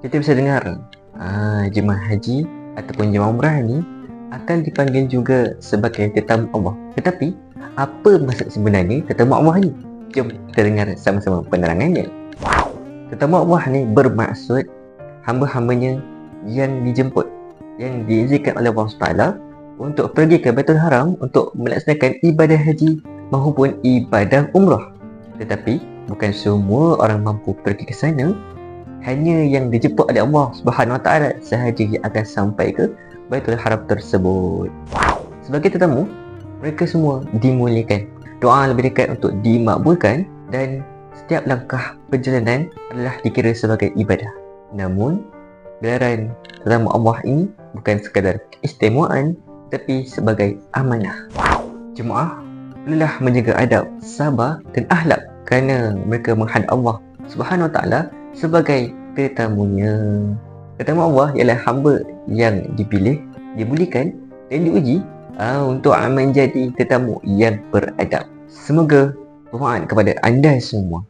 Kita bisa dengar jemaah haji ataupun jemaah umrah ni akan dipanggil juga sebagai tetamu Allah. Tetapi apa maksud sebenarnya tetamu Allah ni? Jom kita dengar sama-sama penerangannya. Tetamu Allah ni bermaksud hamba-hambanya yang dijemput, yang diizinkan oleh Allah SWT untuk pergi ke Baitul Haram untuk melaksanakan ibadah haji maupun ibadah umrah. Tetapi bukan semua orang mampu pergi ke sana. Hanya yang dijemput oleh Allah Subhanahu Wa Taala sahaja yang akan sampai ke Baitul Haram tersebut. Sebagai tetamu, mereka semua dimuliakan. Doa lebih dekat untuk dimakbulkan dan setiap langkah perjalanan adalah dikira sebagai ibadah. Namun, gelaran tetamu Allah ini bukan sekadar keistimewaan tetapi sebagai amanah. Jemaah perlulah menjaga adab, sabar dan akhlak kerana mereka menghadap Allah Subhanahu Wa Taala sebagai tetamunya. Tetamu Allah ialah hamba yang dipilih, dimuliakan dan diuji untuk menjadi tetamu yang beradab. Semoga bermanfaat kepada anda semua.